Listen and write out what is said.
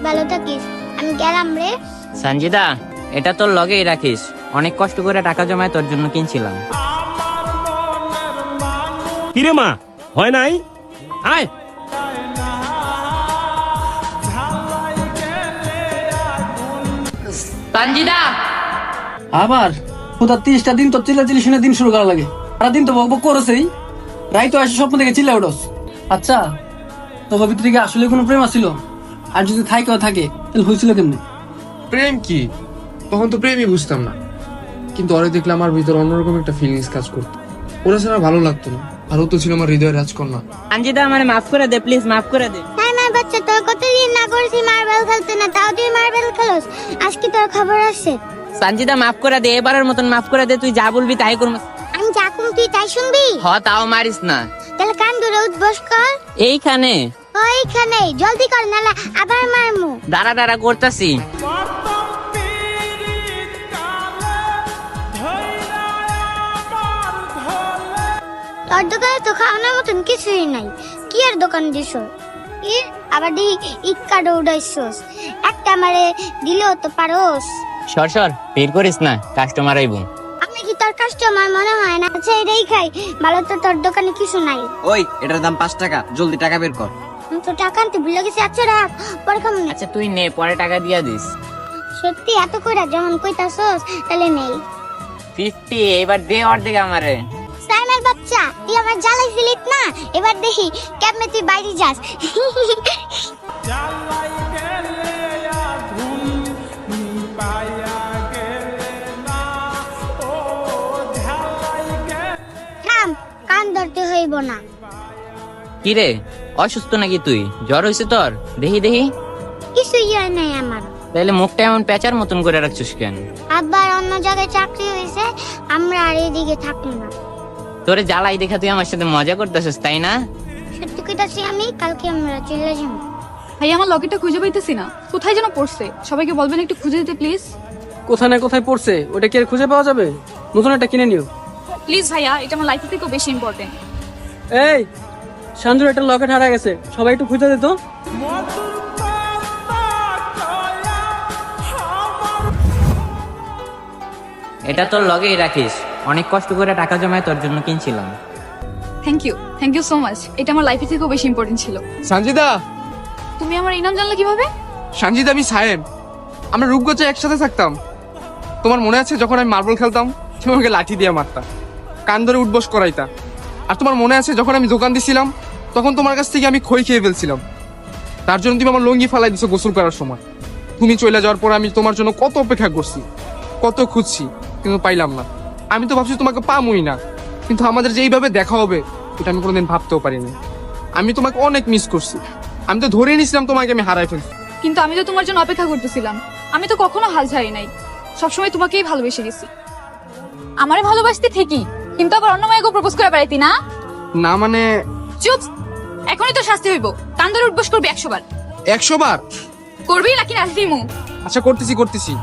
ভালো থাকিস। আমি গেলাম রে। সঞ্জিদা, এটা তোর লগেই রাখিস, অনেক কষ্ট করে টাকা জমায় তোর জন্য কিনছিলাম। কিরে মা, হয় নাই? আয়। সঞ্জিদা, আবার কোথা 30টা দিন তো চিল্লাচিল্লি শুনে দিন শুরু করা লাগে। সারাদিন তো বকবক করেছেই, রাই তো এসে স্বপ্ন থেকে চিল্লা উঠোস। আচ্ছা, তোর ভিতরে কি আসলে কোনো প্রেম ছিল? আর যদি থাকে তাহলে হয়েছিল কেমনে? প্রেম কি? তখন তো প্রেমই বুঝতাম না, কিন্তু ওরে দেখলে আমার ভিতর অন্যরকম একটা ফিলিংস কাজ করতো। ওরা ছাড়া ভালো লাগতো না, আর ও তো ছিল আমার হৃদয়ের রাজকন্যা। সঞ্জিদা আমার মাফ করে দে, প্লিজ মাফ করে দে। হ্যাঁ না বাচ্চা, তোর কতদিন না করেছি মার্বেল খেলতে, না তাও তুই মার্বেল খেলোস। আজকে তোর খবর আছে। সঞ্জিদা মাফ করে দে, এবারের মতন মাফ করে দে, তুই যা বলবি তাই করব। আমি যা কম তুই তাই শুনবি? হ, তাও মারিস না। তাহলে কান ধরে উঠবস কর। এইখানে ওইখানে জলদি কর, নালে আবার মারমু। দাঁড়া দাঁড়া করতাছি। তোর দোকানে তো খাওয়ানোর মতন কিছুই নাই, কি আর দোকান দিস? আবার দেখি ইক্কাডো উড়াইছস, একটা আমারে দিলেও তো পারোস। সর সর, বের করিস না, কাস্টমার আইবো। আমি কি তোর কাস্টমার মনে হয় না? আচ্ছা এটাই খাই, ভালো তো তোর দোকানে কিছু নাই। ওই এটার দাম 5 টাকা, জলদি টাকা বের কর। আমি তো টাকা আনতে ভুলে গেছি। আচ্ছা রাখ, পরে খাবো না। আচ্ছা তুই নে, পরে টাকা দিয়া দিস। সত্যি এত কইরা যখন কইতাছস তাহলে নেই। 50, এবার দে অর্ধেক আমারে। সাইমের বাচ্চা, তুই আমার জ্বালাইছিলিস না, এবার দেখি কেমনে তুই বাইরে যাস। থাম, কান ধরতে হইব না। কিরে, অসুস্থ নাকি তুই? জ্বর হইছে তোর? দেখি দেখি। কিছুই হয় নাই আমার। তাহলে মুখটা এমন পেঁচার মতন করে রাখছিস কেন? আবার অন্য জায়গায় চাকরি হয়েছে, আমরা আর এদিকে থাকি না। তোরে জ্বালাই দেখা তুই আমার সাথে মজা করতেছিস, তাই না? সত্যি কইতাছি, আমি কালকে আমরা চলে যাবো। ভাই আমার লকেটটা খুঁজে পাইতেছি না, কোথায় যেন পড়ছে। সবাইকে বলবেন একটু খুঁজে দিতে প্লিজ। কোথায় না কোথায় পড়ছে, ওটা কি আর খুঁজে পাওয়া যাবে? নতুন একটা কিনে নিও। প্লিজ ভাইয়া, এটা আমার লাইফের থেকেও বেশি ইম্পর্টেন্ট। এই সান্দুর একটা লকেট হারা গেছে, সবাই একটু খুঁজে দে তো। এটা তোর লগেই রাখিস, অনেক কষ্ট করে টাকা জমায় তোর জন্য কিনছিলাম। Thank you so much. এটা আমার লাইফের থেকেও বেশি ইম্পর্টেন্ট ছিল। সঞ্জিদা, তুমি আমার এই নাম জানলে কিভাবে? সঞ্জিদা আমি সাহেব, আমরা রূপগঞ্জে একসাথে থাকতাম। তোমার মনে আছে যখন আমি মার্বেল খেলতাম, তুমি আমাকে লাঠি দিয়ে মারতা, কান ধরে উঠবস করাইতা। আর তোমার মনে আছে যখন আমি দোকান দিছিলাম, তখন তোমার কাছ থেকে আমি খই খেয়ে ফেলছিলাম। তার জন্য তুমি আমার লুঙ্গি ফালাই দিছো গোসল করার সময়। তুমি চলে যাওয়ার পর আমি তোমার জন্য কত অপেক্ষা করছি, কত খুঁজছি, কিন্তু পাইলাম না। আমি তো ভাবছি তোমাকে পামই না, কিন্তু আমাদের যে এইভাবে দেখা হবে এটা আমি কোনোদিন ভাবতেও পারিনি। আমি তোমাকে অনেক মিস করছি। আমি তো ধরে নিয়েছিলাম তোমাকে আমি হারাই ফেলছি। কিন্তু আমি তো তোমার জন্য অপেক্ষা করতেছিলাম। আমি তো কখনো হাল ছাড়ি নাই, সবসময় তোমাকেই ভালোবেসে গেছি। আমারে ভালোবাসতে ঠিকই, কিন্তু আবার অন্য মাইকে প্রপোজ করে বেড়াইতি না? না মানে? চুপ, এখনই তো শাস্তি হইব। কান ধরে উঠবস করবি 100 বার। 100 বার? করবি নাকি নাচবি মু? আচ্ছা করতেছি।